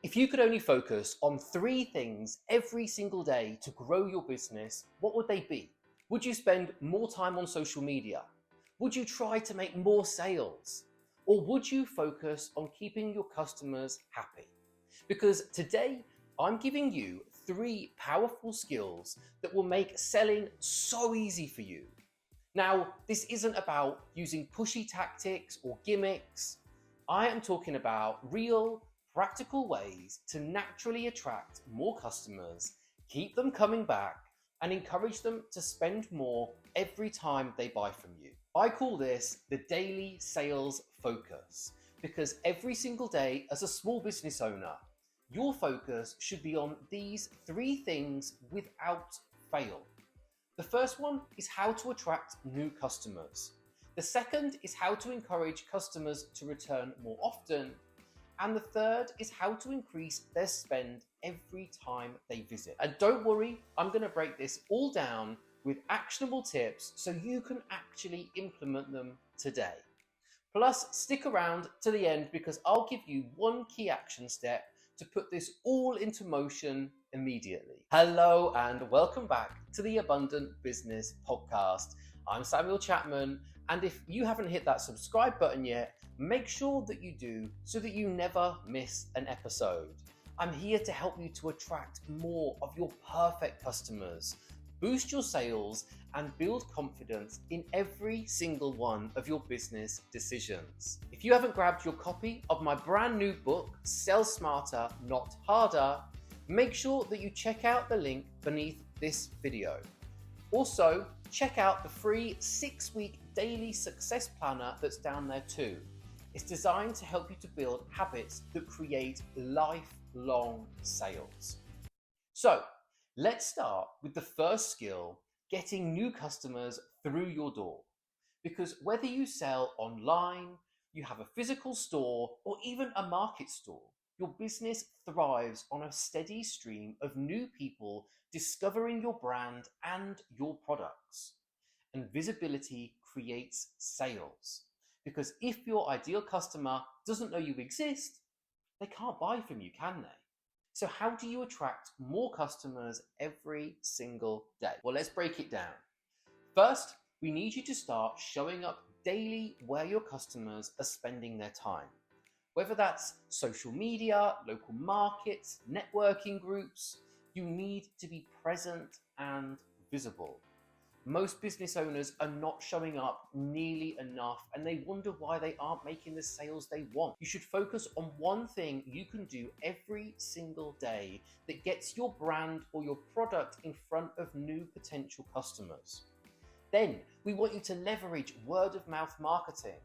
If you could only focus on 3 things every single day to grow your business, what would they be? Would you spend more time on social media? Would you try to make more sales? Or would you focus on keeping your customers happy? Because today I'm giving you 3 powerful skills that will make selling so easy for you. Now, this isn't about using pushy tactics or gimmicks. I am talking about real, practical ways to naturally attract more customers, keep them coming back, and encourage them to spend more every time they buy from you. I call this the daily sales focus because every single day as a small business owner, your focus should be on these 3 things without fail. The first one is how to attract new customers. The second is how to encourage customers to return more often. And the third is how to increase their spend every time they visit. And don't worry, I'm going to break this all down with actionable tips so you can actually implement them today. Plus, stick around to the end because I'll give you 1 key action step to put this all into motion immediately. Hello and welcome back to the Abundant Business Podcast. I'm Samuel Chapman, and if you haven't hit that subscribe button yet, make sure that you do so that you never miss an episode. I'm here to help you to attract more of your perfect customers, boost your sales, and build confidence in every single one of your business decisions. If you haven't grabbed your copy of my brand new book, Sell Smarter, Not Harder, make sure that you check out the link beneath this video. Also, check out the free 6-week daily success planner that's down there too. It's designed to help you to build habits that create lifelong sales. So, let's start with the first skill, getting new customers through your door. Because whether you sell online, you have a physical store, or even a market store, your business thrives on a steady stream of new people discovering your brand and your products. And visibility creates sales. Because if your ideal customer doesn't know you exist, they can't buy from you, can they? So how do you attract more customers every single day? Well, let's break it down. First, we need you to start showing up daily where your customers are spending their time. Whether that's social media, local markets, networking groups, you need to be present and visible. Most business owners are not showing up nearly enough and they wonder why they aren't making the sales they want. You should focus on 1 thing you can do every single day that gets your brand or your product in front of new potential customers. Then we want you to leverage word of mouth marketing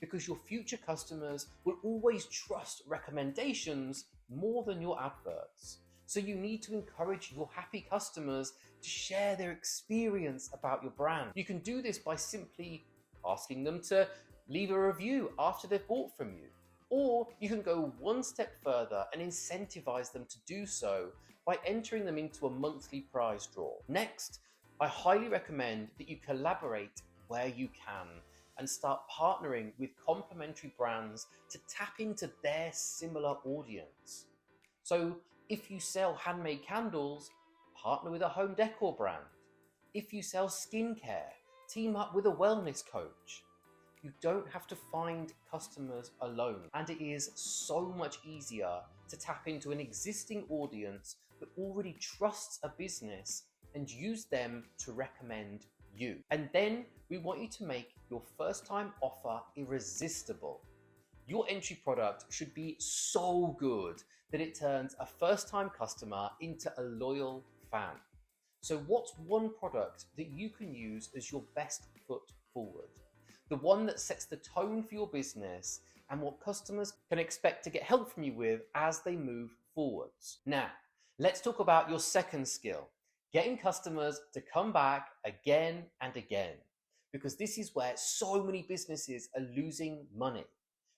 because your future customers will always trust recommendations more than your adverts. So you need to encourage your happy customers to share their experience about your brand. You can do this by simply asking them to leave a review after they've bought from you. Or you can go 1 step further and incentivize them to do so by entering them into a monthly prize draw. Next, I highly recommend that you collaborate where you can and start partnering with complementary brands to tap into their similar audience. So if you sell handmade candles, partner with a home decor brand. If you sell skincare, team up with a wellness coach. You don't have to find customers alone, and it is so much easier to tap into an existing audience that already trusts a business and use them to recommend you. And then we want you to make your first time offer irresistible. Your entry product should be so good that it turns a first-time customer into a loyal fan. So what's 1 product that you can use as your best foot forward? The one that sets the tone for your business and what customers can expect to get help from you with as they move forwards. Now, let's talk about your second skill, getting customers to come back again and again. Because this is where so many businesses are losing money.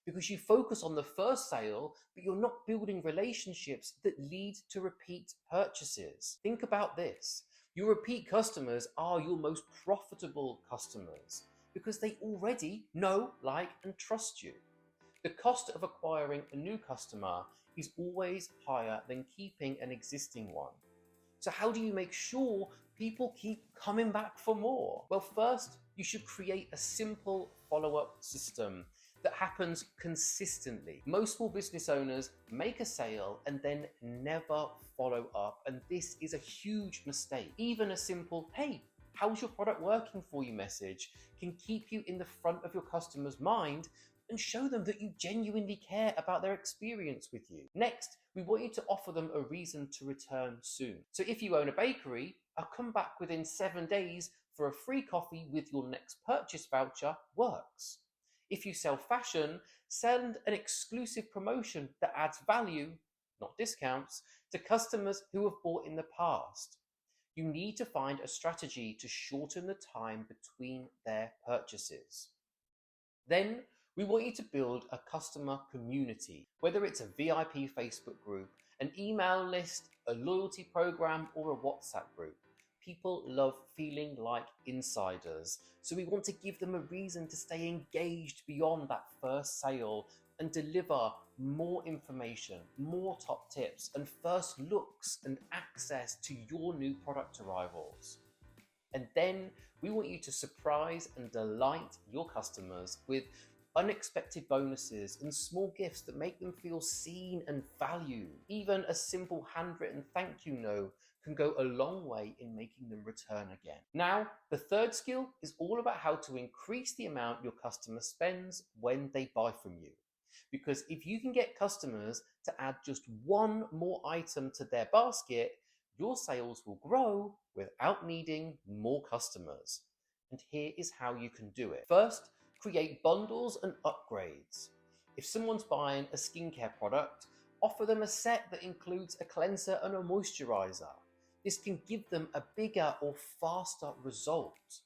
Because you focus on the first sale, but you're not building relationships that lead to repeat purchases. Think about this. Your repeat customers are your most profitable customers because they already know, like, and trust you. The cost of acquiring a new customer is always higher than keeping an existing one. So how do you make sure people keep coming back for more? Well, first, you should create a simple follow-up system that happens consistently. Most small business owners make a sale and then never follow up, and this is a huge mistake. Even a simple, "Hey, how's your product working for you?" message can keep you in the front of your customer's mind and show them that you genuinely care about their experience with you. Next, we want you to offer them a reason to return soon. So if you own a bakery, a come back within 7 days for a free coffee with your next purchase voucher works. If you sell fashion, send an exclusive promotion that adds value, not discounts, to customers who have bought in the past. You need to find a strategy to shorten the time between their purchases. Then we want you to build a customer community, whether it's a VIP Facebook group, an email list, a loyalty program, or a WhatsApp group. People love feeling like insiders, so we want to give them a reason to stay engaged beyond that first sale and deliver more information, more top tips, and first looks and access to your new product arrivals. And then we want you to surprise and delight your customers with unexpected bonuses and small gifts that make them feel seen and valued. Even a simple handwritten thank you note can go a long way in making them return again. Now, the third skill is all about how to increase the amount your customer spends when they buy from you. Because if you can get customers to add just one more item to their basket, your sales will grow without needing more customers. And here is how you can do it. First, create bundles and upgrades. If someone's buying a skincare product, offer them a set that includes a cleanser and a moisturizer. This can give them a bigger or faster result.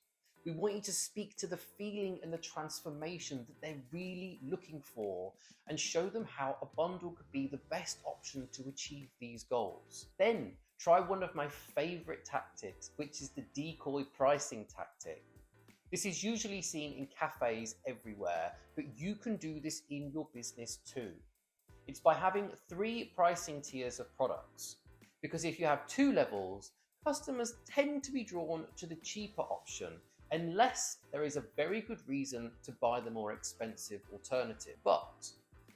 We want you to speak to the feeling and the transformation that they're really looking for and show them how a bundle could be the best option to achieve these goals. Then try one of my favorite tactics, which is the decoy pricing tactic. This is usually seen in cafes everywhere, but you can do this in your business too. It's by having 3 pricing tiers of products. Because if you have 2 levels, customers tend to be drawn to the cheaper option unless there is a very good reason to buy the more expensive alternative. But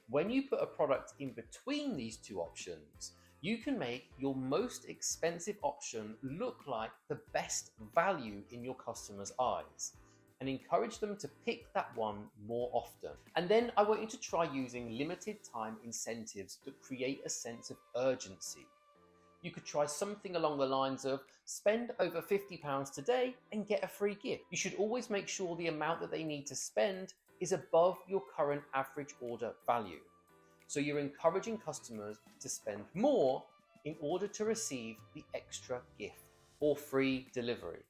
when you put a product in between these 2 options, you can make your most expensive option look like the best value in your customers' eyes and encourage them to pick that one more often. And then I want you to try using limited time incentives that create a sense of urgency. You could try something along the lines of spend over £50 today and get a free gift. You should always make sure the amount that they need to spend is above your current average order value. So you're encouraging customers to spend more in order to receive the extra gift or free delivery.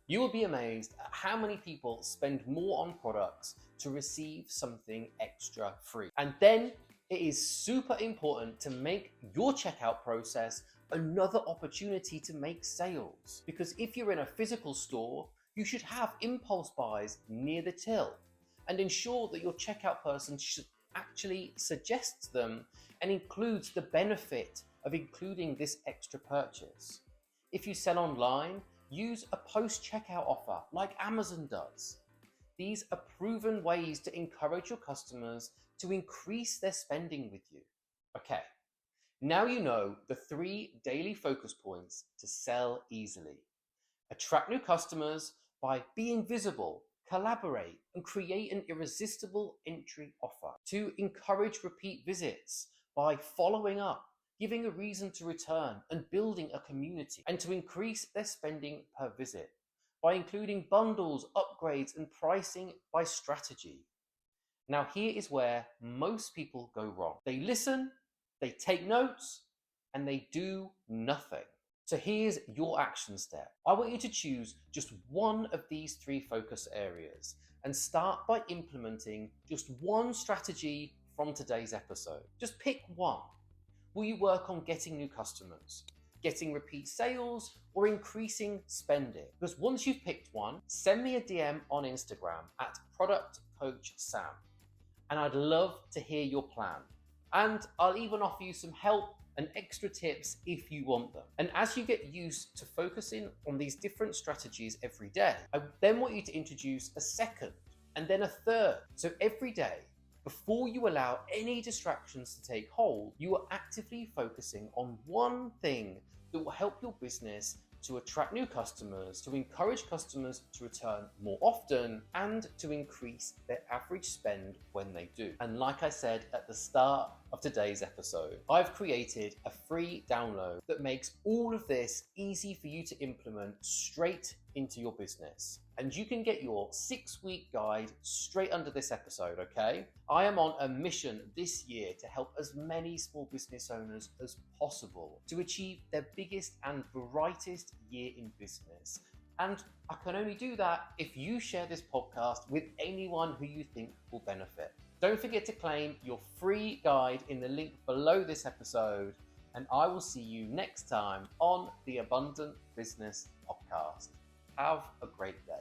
You will be amazed at how many people spend more on products to receive something extra free. And then it is super important to make your checkout process another opportunity to make sales. Because if you're in a physical store, you should have impulse buys near the till and ensure that your checkout person should actually suggests them and includes the benefit of including this extra purchase. If you sell online, use a post-checkout offer like Amazon does. These are proven ways to encourage your customers to increase their spending with you. Okay, now you know the 3 daily focus points to sell easily. Attract new customers by being visible, collaborate, and create an irresistible entry offer. To encourage repeat visits by following up, giving a reason to return, and building a community. And to increase their spending per visit by including bundles, upgrades, and pricing by strategy. Now here is where most people go wrong. They listen, they take notes, and they do nothing. So here's your action step. I want you to choose just one of these 3 focus areas and start by implementing just one strategy from today's episode. Just pick one. Will you work on getting new customers, getting repeat sales, or increasing spending? Because once you've picked one, send me a DM on Instagram at Product Coach Sam, and I'd love to hear your plan. And I'll even offer you some help and extra tips if you want them. And as you get used to focusing on these different strategies every day, I then want you to introduce a second and then a third. So every day, before you allow any distractions to take hold, you are actively focusing on one thing that will help your business to attract new customers, to encourage customers to return more often, and to increase their average spend when they do. And like I said at the start of today's episode, I've created a free download that makes all of this easy for you to implement straight into your business. And you can get your 6-week guide straight under this episode, okay? I am on a mission this year to help as many small business owners as possible to achieve their biggest and brightest year in business. And I can only do that if you share this podcast with anyone who you think will benefit. Don't forget to claim your free guide in the link below this episode, and I will see you next time on the Abundant Business Podcast. Have a great day.